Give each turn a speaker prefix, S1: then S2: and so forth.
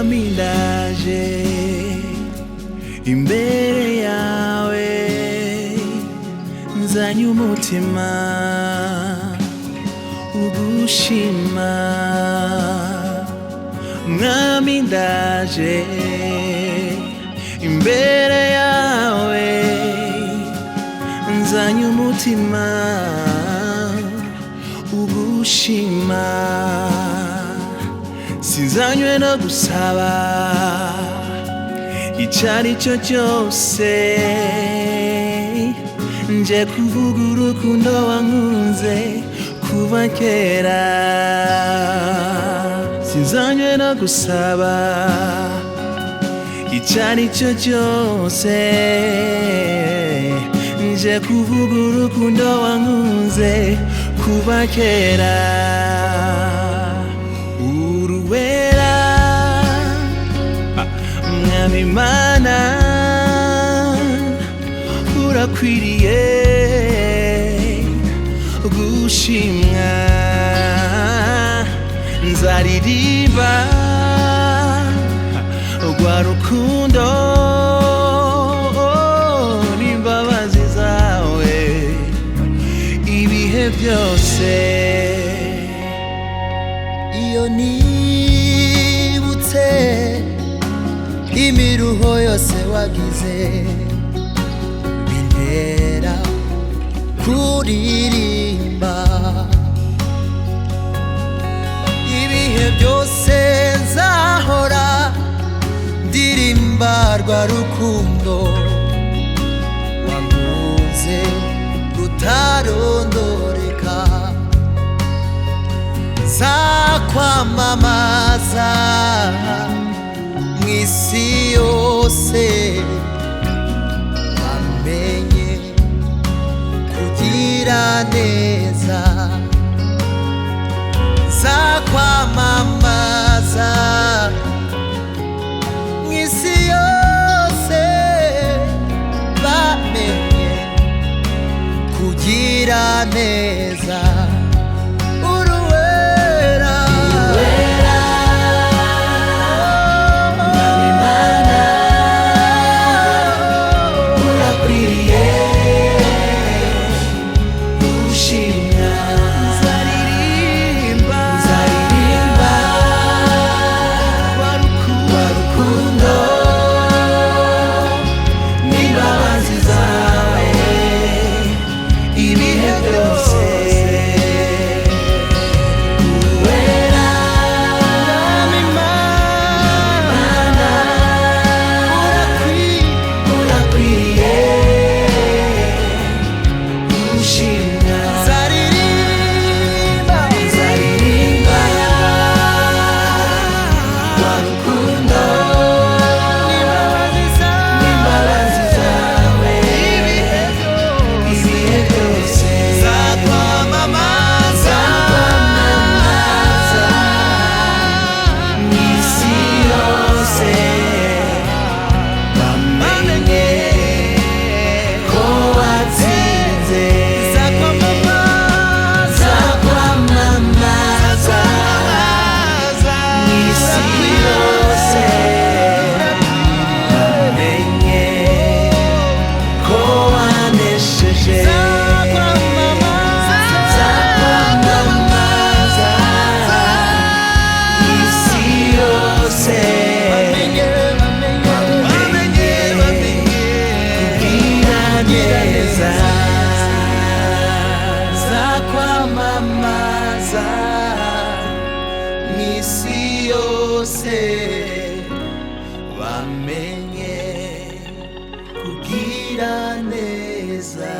S1: mwami ndaje imbere yawe nzanye umutima ugushima mwami ndaje imbere yawe nzanye umutima ugushima sinzanywe no gusaba icyari cyo cyose nje kuvuga urukundo wankunze kuva kera sinzanywe no gusaba icyari cyo cyose nje kuvuga urukundo wankunze kuva kera uruwera mwami mana urakwiriye gushimwa nzaririmba rwa rukundo n'imbabazi zawe ibihe byose
S2: iyo nibutse imiruho yose wagize bintera kuririmba ibihe byose nzahora ndirimba rwa rukundo wankunze rutarondoreka nzakwamamaza mw'isi yose bamenye kugira neza nzakwamamaza mw'isi yose bamenye kugira neza zakwamamaza mw'isi yose bamenye kugira neza.